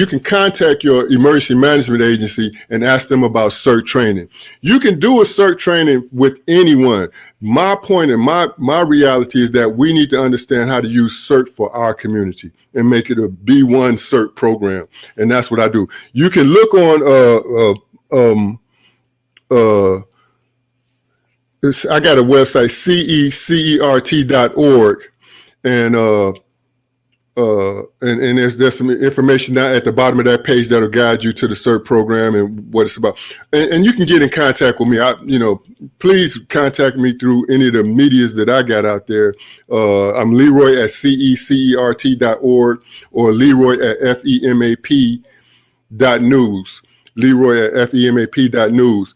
can contact your emergency management agency and ask them about CERT training. You can do a CERT training with anyone. My point and my reality is that we need to understand how to use CERT for our community and make it a B1 CERT program. And that's what I do. You can look on I got a website, cecert.org, and there's some information down at the bottom of that page that'll guide you to the CERT program and what it's about. And you can get in contact with me. Please contact me through any of the medias that I got out there. I'm Leroy at cecert.org or Leroy at femap.news. Leroy at femap.news.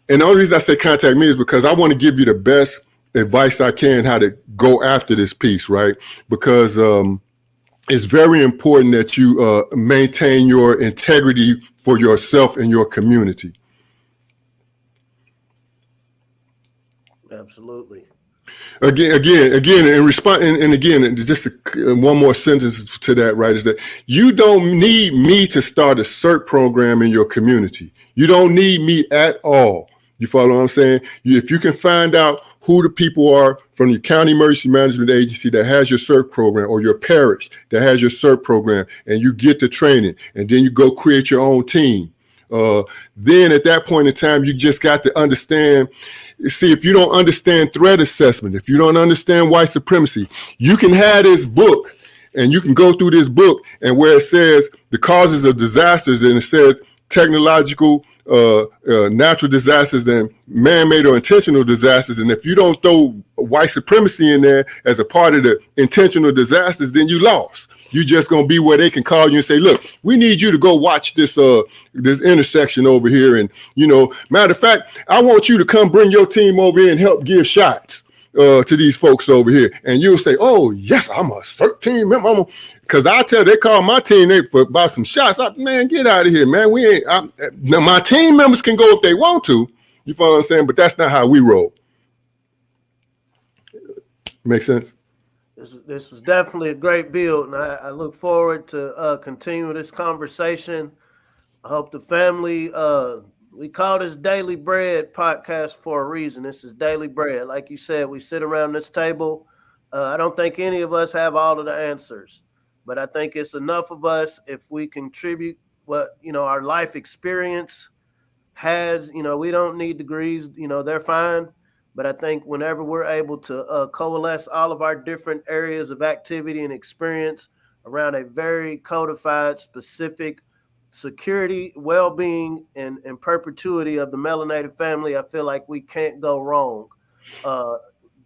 And the only reason I say contact me is because I want to give you the best advice I can how to go after this piece, right? Because it's very important that you maintain your integrity for yourself and your community. Absolutely. Again, in response, and again, just one more sentence to that, right, is that you don't need me to start a CERT program in your community. You don't need me at all. You follow what I'm saying? If you can find out who the people are from your county emergency management agency that has your CERT program, or your parish that has your CERT program, and you get the training, and then you go create your own team. Then at that point in time, you just got to understand. See, if you don't understand threat assessment, if you don't understand white supremacy, you can have this book and you can go through this book and where it says the causes of disasters and it says technological, natural disasters and man-made or intentional disasters. And if you don't throw white supremacy in there as a part of the intentional disasters, then you lost. You're just going to be where they can call you and say, look, we need you to go watch this this intersection over here. And, matter of fact, I want you to come bring your team over here and help give shots to these folks over here. And you'll say, oh, yes, I'm a CERT team member. Because I tell they call my team for about some shots. Man, get out of here, man. We ain't. Now my team members can go if they want to. You follow what I'm saying? But that's not how we roll. Make sense? This was definitely a great build, and I look forward to continuing this conversation. I hope the family. We call this Daily Bread podcast for a reason. This is Daily Bread. Like you said, we sit around this table. I don't think any of us have all of the answers. But I think it's enough of us if we contribute what, our life experience has. We don't need degrees, they're fine. But I think whenever we're able to coalesce all of our different areas of activity and experience around a very codified, specific security, well-being, and perpetuity of the melanated family, I feel like we can't go wrong.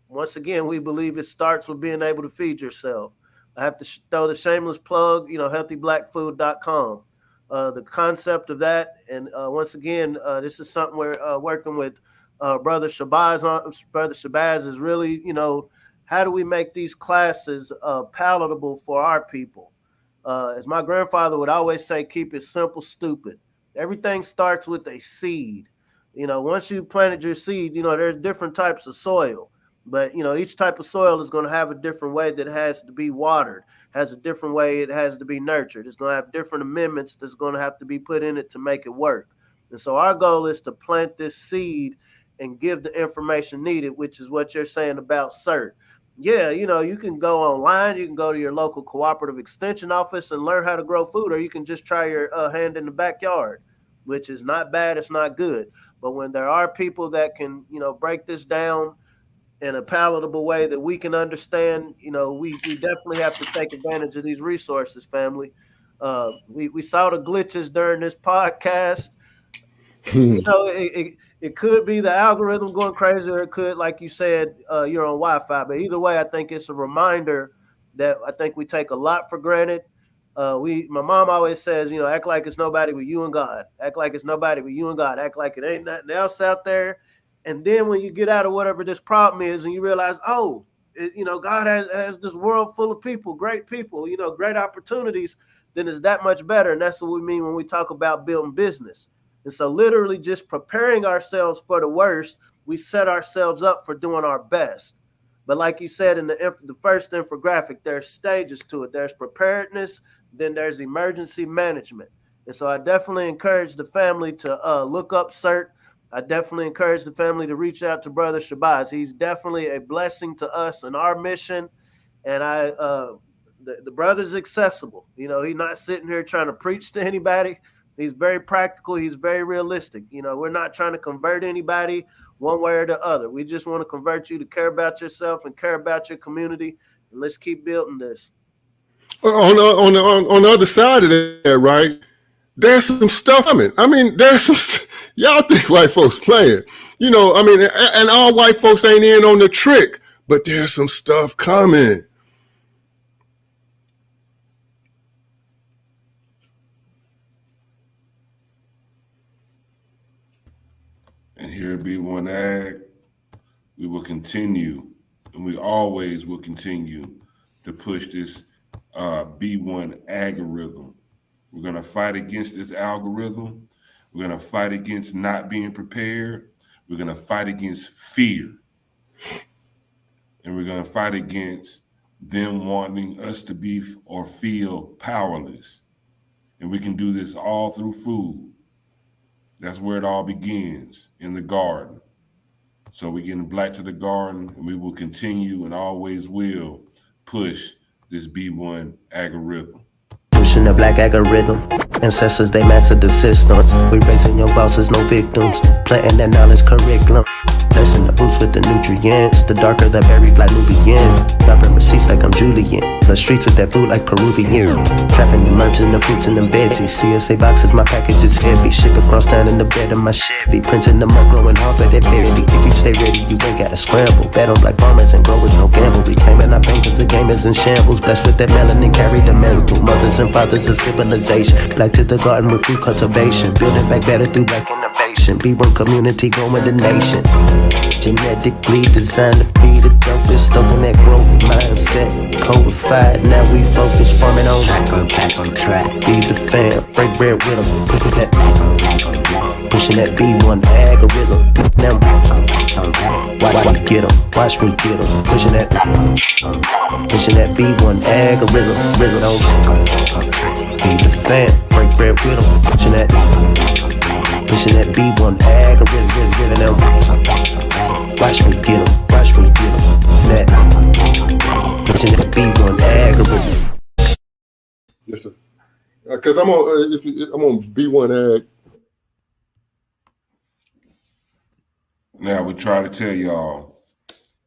Once again, we believe it starts with being able to feed yourself. I have to throw the shameless plug, healthyblackfood.com. The concept of that, and once again, this is something we're working with Brother Shabazz on. Brother Shabazz is really, how do we make these classes palatable for our people? As my grandfather would always say, keep it simple, stupid. Everything starts with a seed. Once you planted your seed, there's different types of soil. But, each type of soil is going to have a different way that it has to be watered, has a different way it has to be nurtured. It's going to have different amendments that's going to have to be put in it to make it work. And so our goal is to plant this seed and give the information needed, which is what you're saying about CERT. Yeah, you can go online, you can go to your local cooperative extension office and learn how to grow food, or you can just try your hand in the backyard, which is not bad, it's not good. But when there are people that can, break this down in a palatable way that we can understand, we definitely have to take advantage of these resources, family. We saw the glitches during this podcast. It could be the algorithm going crazy, or it could, like you said, you're on Wi-Fi. But either way, I think it's a reminder that I think we take a lot for granted. My mom always says, act like it's nobody but you and God. Act like it's nobody but you and God. Act like it ain't nothing else out there. And then when you get out of whatever this problem is and you realize, God has this world full of people, great people, great opportunities, then it's that much better. And that's what we mean when we talk about building business. And so literally just preparing ourselves for the worst, we set ourselves up for doing our best. But like you said in the first infographic, there's stages to it. There's preparedness, then there's emergency management. And so I definitely encourage the family to look up CERT. I definitely encourage the family to reach out to Brother Shabazz. He's definitely a blessing to us and our mission. And the brother's accessible. He's not sitting here trying to preach to anybody. He's very practical. He's very realistic. We're not trying to convert anybody one way or the other. We just want to convert you to care about yourself and care about your community. And let's keep building this. On the other side of that, right? There's some stuff coming. There's some. Y'all think white folks playing, and all white folks ain't in on the trick, but there's some stuff coming. And here at B1 Ag, we will continue, and we always will continue to push this B1 algorithm. We're going to fight against this algorithm. We're going to fight against not being prepared. We're going to fight against fear. And we're going to fight against them wanting us to be or feel powerless. And we can do this all through food. That's where it all begins, in the garden. So we're getting back to the garden, and we will continue and always will push this B1 algorithm. Wish pushing the black algorithm. Ancestors, they mastered the systems. We raising your bosses, no victims. Planting that knowledge curriculum. Blessing the roots with the nutrients. The darker the berry, like Nubian. Dropping receipts like I'm Julian. The streets with that food like Peruvian. Trapping the herbs and the fruits and the veggies. CSA boxes, my package is heavy. Ship across town in the bed of my Chevy. Printing them up, growing hard for that baby. If you stay ready, you ain't gotta scramble. Bet on black farmers and growers, no gamble. Reclaiming our pain cause the game is in shambles. Blessed with that melanin, carry the miracle. Mothers and fathers of civilization. Black to the garden with food cultivation. Building back better through black innovation. Be one community, growing the nation. Genetically designed to be the dopest. Open that growth mindset. Codified, now we focus. Farming on back on track. Be the fam, break bread with them. Pushing that B1 algorithm. Now watch me get them, watch me get them. Pushing that B1 algorithm. Be the fam, break bread with them. Pushing that B1 algorithm. Watch me get them, watch me get them. Pushing that B1 algorithm. Yes, sir. Because I'm on B1 ag. Now we try to tell y'all,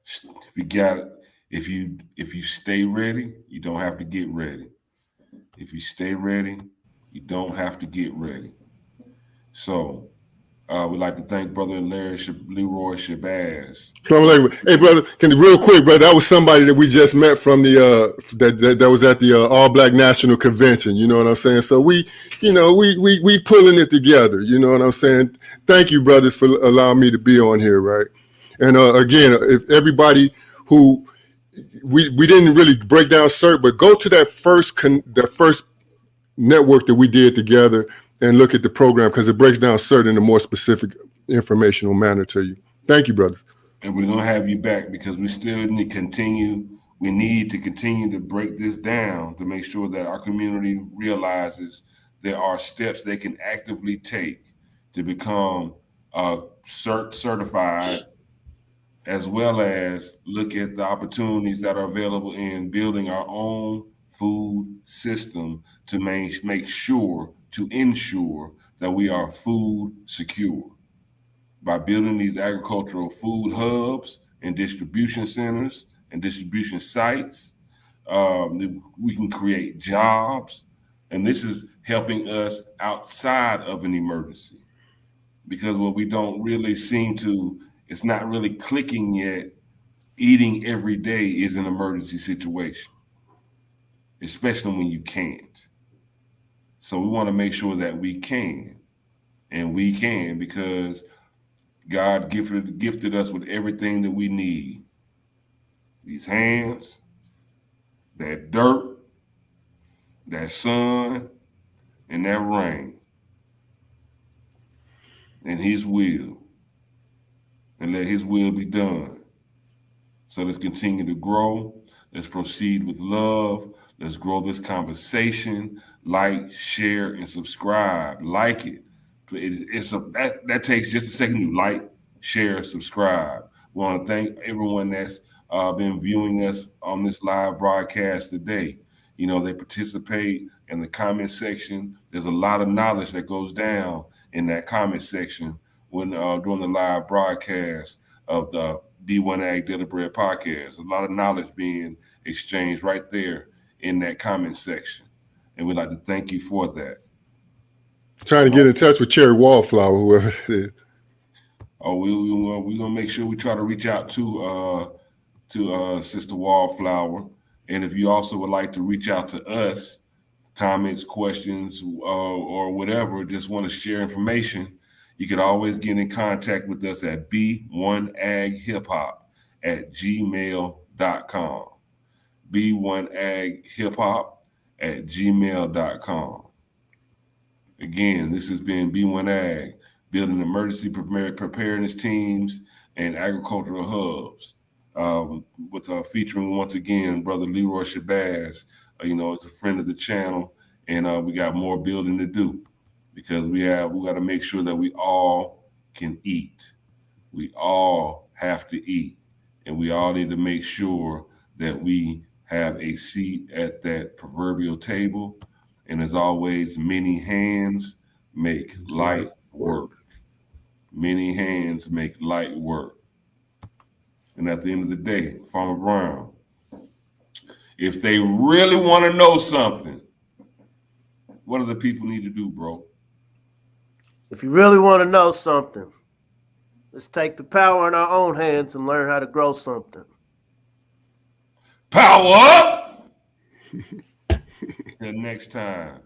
if you got it, if you stay ready, you don't have to get ready. If you stay ready, you don't have to get ready. So we'd like to thank Brother Leroy Shabazz. Hey, brother, real quick, brother, that was somebody that we just met from the that was at the All Black National Convention. You know what I'm saying? So we pulling it together. You know what I'm saying? Thank you, brothers, for allowing me to be on here, right? And again, if everybody who we didn't really break down CERT, but go to that first network that we did together and look at the program because it breaks down CERT in a more specific informational manner to you. Thank you, brothers. And we're gonna have you back because we still need to continue. We need to continue to break this down to make sure that our community realizes there are steps they can actively take to become CERT certified, as well as look at the opportunities that are available in building our own food system to ensure that we are food secure. By building these agricultural food hubs and distribution centers and distribution sites, we can create jobs. And this is helping us outside of an emergency. Because what we don't really it's not really clicking yet, eating every day is an emergency situation, especially when you can't. So we want to make sure that we can, and we can because God gifted us with everything that we need. These hands, that dirt, that sun, and that rain. And his will. And let his will be done. So let's continue to grow. Let's proceed with love. Let's grow this conversation. Like, share, and subscribe. Like it. That takes just a second to like, share, subscribe. We want to thank everyone that's been viewing us on this live broadcast today. You know, they participate in the comment section. There's a lot of knowledge that goes down in that comment section when during the live broadcast of the B1 Ag Daily Bread podcast. A lot of knowledge being exchanged right there in that comment section. And we'd like to thank you for that. Trying to get in touch with Cherry Wallflower, whoever it is. Oh, we're gonna make sure we try to reach out to Sister Wallflower. And if you also would like to reach out to us, comments, questions, or whatever, just want to share information, you can always get in contact with us at b1aghiphop@gmail.com. b1aghiphop@gmail.com. Again, this has been B1 Ag, building emergency preparedness teams and agricultural hubs. With featuring once again Brother Leroy Shabazz. It's a friend of the channel, and we got more building to do because we got to make sure that we all can eat. We all have to eat, and we all need to make sure that we have a seat at that proverbial table. And as always, many hands make light work. Many hands make light work. And at the end of the day, Farmer Brown, if they really want to know something, what do the people need to do, bro? If you really want to know something, let's take the power in our own hands and learn how to grow something. Power up! Until next time,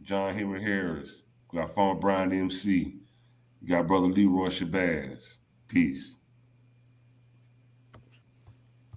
John Henry Harris, we got Farmer Brian MC, we got brother Leroy Shabazz. Peace.